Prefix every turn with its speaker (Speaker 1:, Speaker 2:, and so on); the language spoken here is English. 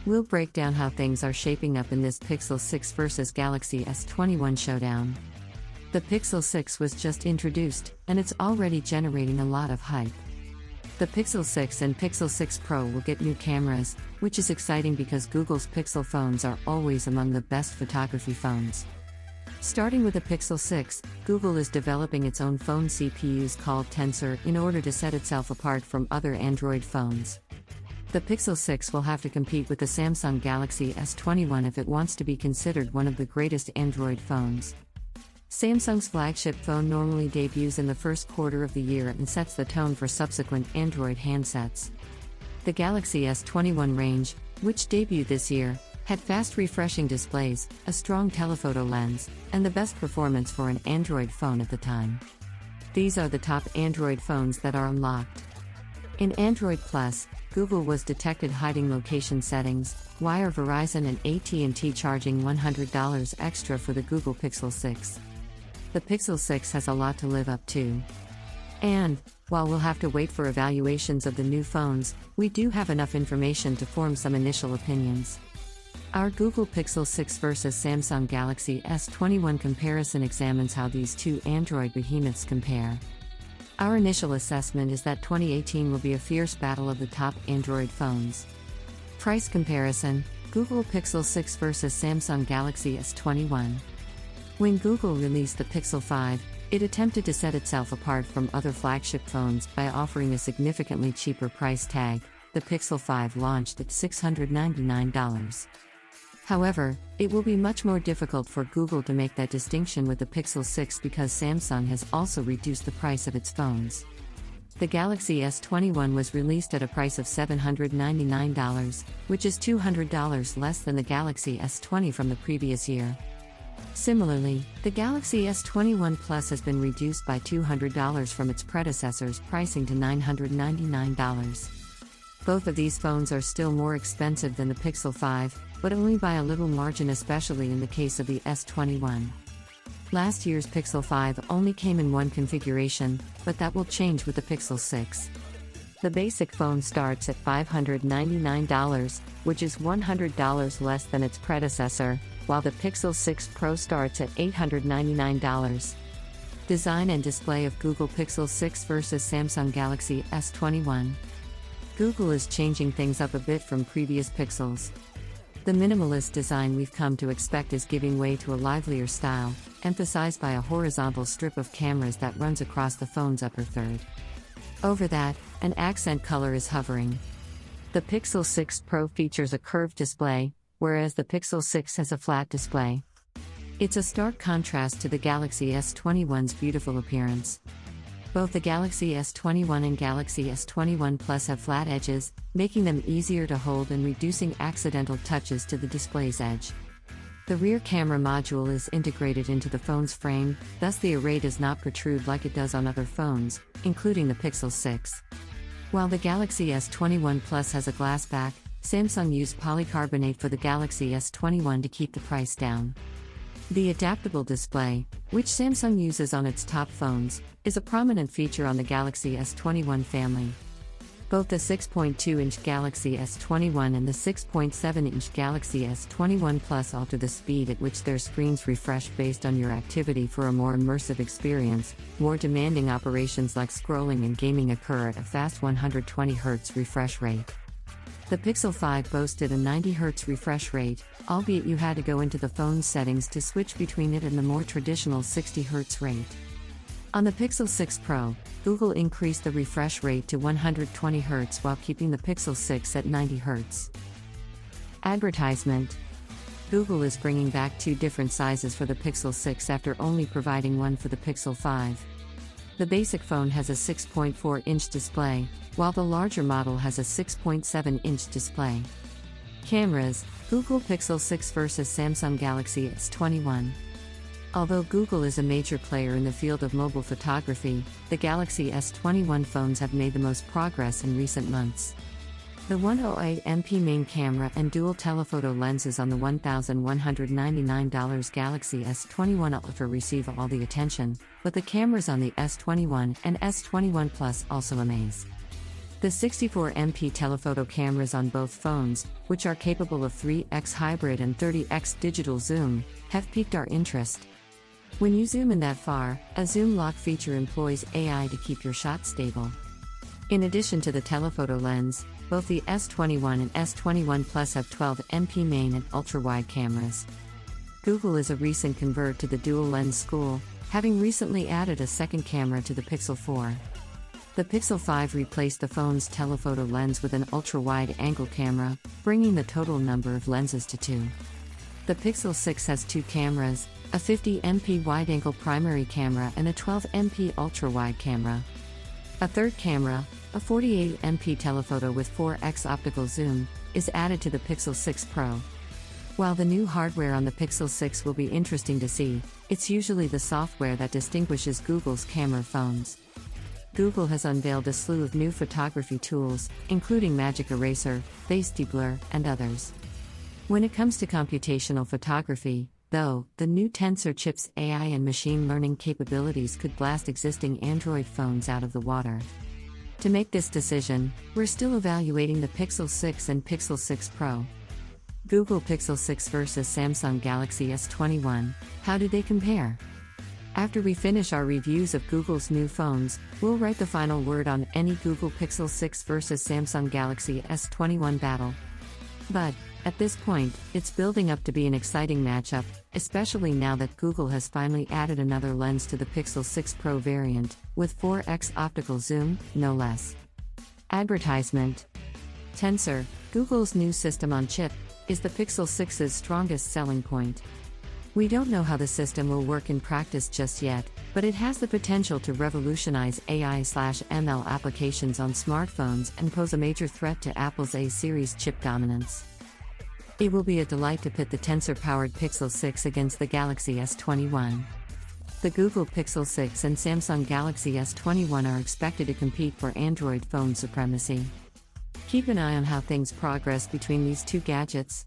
Speaker 1: We'll break down how things are shaping up in this Pixel 6 vs Galaxy S21 showdown. The Pixel 6 was just introduced, and it's already generating a lot of hype. The Pixel 6 and Pixel 6 Pro will get new cameras, which is exciting because Google's Pixel phones are always among the best photography phones. Starting with the Pixel 6, Google is developing its own phone CPUs called Tensor in order to set itself apart from other Android phones. The Pixel 6 will have to compete with the Samsung Galaxy S21 if it wants to be considered one of the greatest Android phones. Samsung's flagship phone normally debuts in the first quarter of the year and sets the tone for subsequent Android handsets. The Galaxy S21 range, which debuted this year, had fast refreshing displays, a strong telephoto lens, and the best performance for an Android phone at the time. These are the top Android phones that are unlocked. In Android Plus, Google was detected hiding location settings, Wire Verizon and AT&T charging $100 extra for the Google Pixel 6. The Pixel 6 has a lot to live up to. And, while we'll have to wait for evaluations of the new phones, we do have enough information to form some initial opinions. Our Google Pixel 6 vs Samsung Galaxy S21 comparison examines how these two Android behemoths compare. Our initial assessment is that 2018 will be a fierce battle of the top Android phones. Price comparison: Google Pixel 6 vs Samsung Galaxy S21. When Google released the Pixel 5, it attempted to set itself apart from other flagship phones by offering a significantly cheaper price tag. The Pixel 5 launched at $699. However, it will be much more difficult for Google to make that distinction with the Pixel 6 because Samsung has also reduced the price of its phones. The Galaxy S21 was released at a price of $799, which is $200 less than the Galaxy S20 from the previous year. Similarly, the Galaxy S21 Plus has been reduced by $200 from its predecessor's pricing to $999. Both of these phones are still more expensive than the Pixel 5, but only by a little margin, especially in the case of the S21. Last year's Pixel 5 only came in one configuration, but that will change with the Pixel 6. The basic phone starts at $599, which is $100 less than its predecessor, while the Pixel 6 Pro starts at $899. Design and display of Google Pixel 6 vs Samsung Galaxy S21. Google is changing things up a bit from previous Pixels. The minimalist design we've come to expect is giving way to a livelier style, emphasized by a horizontal strip of cameras that runs across the phone's upper third. Over that, an accent color is hovering. The Pixel 6 Pro features a curved display, whereas the Pixel 6 has a flat display. It's a stark contrast to the Galaxy S21's beautiful appearance. Both the Galaxy S21 and Galaxy S21 Plus have flat edges, making them easier to hold and reducing accidental touches to the display's edge. The rear camera module is integrated into the phone's frame, thus the array does not protrude like it does on other phones, including the Pixel 6. While the Galaxy S21 Plus has a glass back, Samsung used polycarbonate for the Galaxy S21 to keep the price down. The adaptable display, which Samsung uses on its top phones, is a prominent feature on the Galaxy S21 family. Both the 6.2-inch Galaxy S21 and the 6.7-inch Galaxy S21 Plus alter the speed at which their screens refresh based on your activity for a more immersive experience. More demanding operations like scrolling and gaming occur at a fast 120Hz refresh rate. The Pixel 5 boasted a 90Hz refresh rate, albeit you had to go into the phone's settings to switch between it and the more traditional 60Hz rate. On the Pixel 6 Pro, Google increased the refresh rate to 120Hz while keeping the Pixel 6 at 90Hz. Advertisement: Google is bringing back two different sizes for the Pixel 6 after only providing one for the Pixel 5. The basic phone has a 6.4-inch display, while the larger model has a 6.7-inch display. Cameras: Google Pixel 6 vs Samsung Galaxy S21. Although Google is a major player in the field of mobile photography, the Galaxy S21 phones have made the most progress in recent months. The 108MP main camera and dual telephoto lenses on the $1,199 Galaxy S21 Ultra receive all the attention, but the cameras on the S21 and S21 Plus also amaze. The 64MP telephoto cameras on both phones, which are capable of 3x hybrid and 30x digital zoom, have piqued our interest. When you zoom in that far, a zoom lock feature employs AI to keep your shot stable. In addition to the telephoto lens, both the S21 and S21 Plus have 12MP main and ultra-wide cameras. Google is a recent convert to the dual-lens school, having recently added a second camera to the Pixel 4. The Pixel 5 replaced the phone's telephoto lens with an ultra-wide angle camera, bringing the total number of lenses to 2. The Pixel 6 has 2 cameras, a 50MP wide-angle primary camera and a 12MP ultra-wide camera. A third camera, a 48MP telephoto with 4x optical zoom, is added to the Pixel 6 Pro. While the new hardware on the Pixel 6 will be interesting to see, it's usually the software that distinguishes Google's camera phones. Google has unveiled a slew of new photography tools, including Magic Eraser, Face Deblur, and others. When it comes to computational photography, though, the new Tensor chip's AI and machine learning capabilities could blast existing Android phones out of the water. To make this decision, we're still evaluating the Pixel 6 and Pixel 6 Pro. Google Pixel 6 versus Samsung Galaxy S21, how do they compare? After we finish our reviews of Google's new phones, we'll write the final word on any Google Pixel 6 versus Samsung Galaxy S21 battle. But, at this point, it's building up to be an exciting matchup, especially now that Google has finally added another lens to the Pixel 6 Pro variant, with 4x optical zoom, no less. Advertisement. Tensor, Google's new system on chip, is the Pixel 6's strongest selling point. We don't know how the system will work in practice just yet, but it has the potential to revolutionize AI/ML applications on smartphones and pose a major threat to Apple's A-series chip dominance. It will be a delight to pit the Tensor-powered Pixel 6 against the Galaxy S21. The Google Pixel 6 and Samsung Galaxy S21 are expected to compete for Android phone supremacy. Keep an eye on how things progress between these two gadgets.